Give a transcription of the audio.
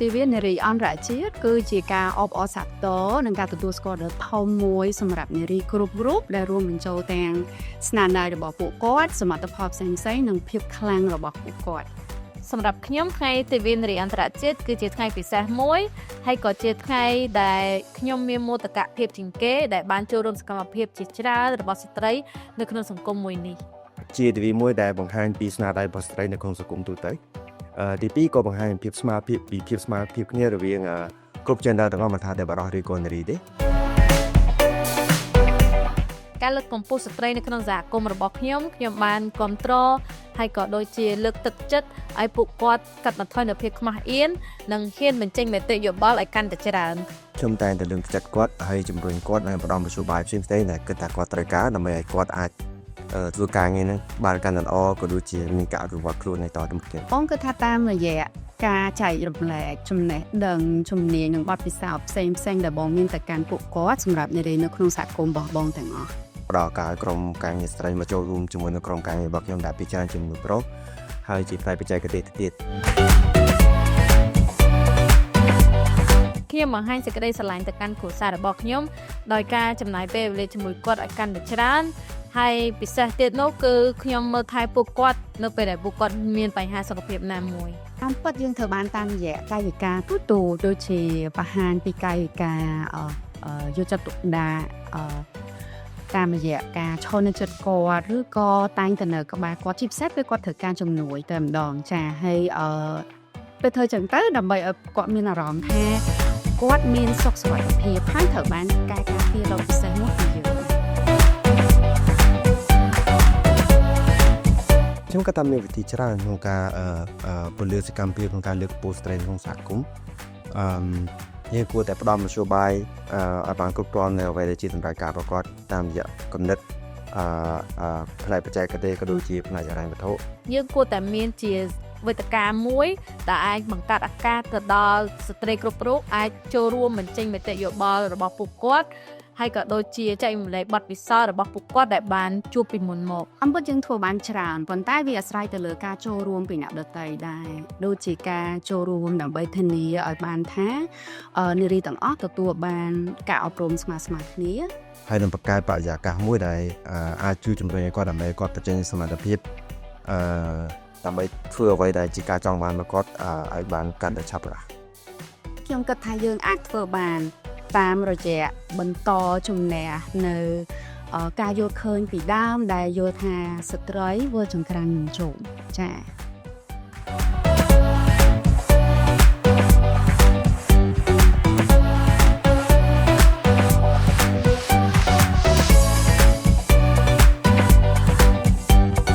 ទិវានារីអន្តរជាតិគឺជាការអបអរសាទរនិងការទទួលស្គាល់ដ៏ធំមួយសម្រាប់នារីគ្រប់រូបដែលរួមបញ្ចូលទាំងស្នាដៃរបស់ពួកគាត់សមត្ថភាពផ្សេងៗនិងភាពខ្លាំងរបស់ពួកគាត់សម្រាប់ខ្ញុំថ្ងៃទិវានារីអន្តរជាតិគឺជាថ្ងៃពិសេសមួយហើយក៏ជាថ្ងៃដែលខ្ញុំមានមោទកភាពជាងគេដែលបានចូលរួមសកម្មភាពជាច្រើនរបស់ស្ត្រីនៅក្នុងសង្គមមួយនេះជាទិវាមួយដែលបង្ហាញពីស្នាដៃរបស់ស្ត្រីនៅក្នុងសង្គមទូទៅទី2ក៏បង្ហាញពីភាពស្មារតីគ្នារវាងគ្រប់ gender ទាំងអស់មិនថាតែបុរសឬក៏នារីទេការលើកកម្ពស់ស្ត្រីនៅក្នុងសហគមន៍របស់ខ្ញុំបានគាំទ្រហើយក៏ដូចជាលើកទឹកចិត្តឲ្យពួកគាត់កាត់បន្ថយនូវភាពខ្មាស់អៀននិងហ៊ានបញ្ចេញមតិយោបល់ឲ្យកាន់តែច្រើនខ្ញុំតែងតែលើកទឹកចិត្តគាត់ហើយជំរុញគាត់ឲ្យផ្ដល់មធ្យោបាយផ្សេងៗដែលគិតថាគាត់ត្រូវការដើម្បីឲ្យគាត់អាចធ្វើការងារហ្នឹងបានកាន់តែល្អក៏ដូចជាមានការអភិវឌ្ឍខ្លួននៅតទៅមុខទៀតបងគិតថាតាមរយៈការចែករំលែកចំណេះដឹងជំនាញនិងបទពិសោធន៍ផ្សេងៗដែលបងមានទៅកាន់ពួកគាត់សម្រាប់នារីនៅក្នុងសហគមន៍របស់បងទាំងអស់ផ្ដល់ការក្រុមការងារស្ត្រីមកចូលរួមជាមួយនៅក្រុមការងាររបស់ខ្ញុំដែលពិចារណាជាមនុស្សប្រុសហើយជាផ្នែកបច្ចេកទេសទៀតខ្ញុំបង្ហាញសេចក្តីស្រឡាញ់ទៅកាន់គ្រួសាររបស់ខ្ញុំដោយការចំណាយពេលវេលាជាមួយគាត់ឲ្យកាន់តែច្រើនហើយពិសេសទៀតនោះគឺខ្ញុំមើលថែពួកគាត់នៅពេលដែលពួកគាត់មានបញ្ហាសុខភាពណាមួយតាមពិតយើងធ្វើបានតាមរយៈកាយវិការទូទៅដូចជាបង្ហាញពីកាយវិការយកចិត្តទុកដាក់តាមរយៈការឈរនៅជិតគាត់ឬក៏តែងតែនៅក្បែរគាត់ជាពិសេសពេលគាត់ត្រូវការជំនួយតែម្ដងចាហើយពេលធ្វើចឹងទៅដើម្បីឲ្យគាត់មានអារម្មណ៍ថាគាត់មានសុខសុវត្ថិភាពហើយត្រូវបានការការពារដ៏ពិសេសមួយពីយើងខ្ញុំក៏តាមមានវិធីច្រើនក្នុងការពលិសកម្មភាពក្នុងការលើកកម្ពស់ស្ត្រីក្នុងសហគមន៍យើងគួរតែផ្ដល់មធ្យោបាយឲ្យបានគ្រប់គ្រាន់នៅអ្វីដែលជាតម្រូវការរបស់គាត់តាមរយៈគំនិតផ្នែកបច្ចេកទេសក៏ដូចជាផ្នែកហិរញ្ញវត្ថុយើងគួរតែមានជាវេទិកាមួយដែលអាចបង្កើតឱកាសទៅដល់ស្ត្រីគ្រប់រូបអាចចូលរួមបញ្ចេញមតិយោបល់របស់ពួកគាត់ហើយក៏ដូចជាចែករំលែកបទពិសោធន៍របស់ពួកគាត់ដែលបានជួបពីមុនមកអំពិតយើងធ្វើបានច្រើនប៉ុន្តែវាអាស្រ័យទៅលើការចូលរួមពីអ្នកដទៃដែរដូចជាការចូលរួមដើម្បីធានាឲ្យបានថានារីទាំងអស់ទទួលបានការអប់រំស្មើៗគ្នាហើយនឹងបង្កើតបរិយាកាសមួយដែលអាចជួយជំរុញឲ្យគាត់ដើម្បីគាត់បញ្ចេញសមត្ថភាពដើម្បីធ្វើអ្វីដែលជាការចង់បានរបស់គាត់ឲ្យបានកាន់តែឆាប់រហ័សខ្ញុំគិតថាយើងអាចធ្វើបានតាមរយៈបន្តជំនះនៅការយល់ឃើញពីដើមដែលយល់ថាស្ត្រីធ្វើចង្ក្រានមិនជោគចា៎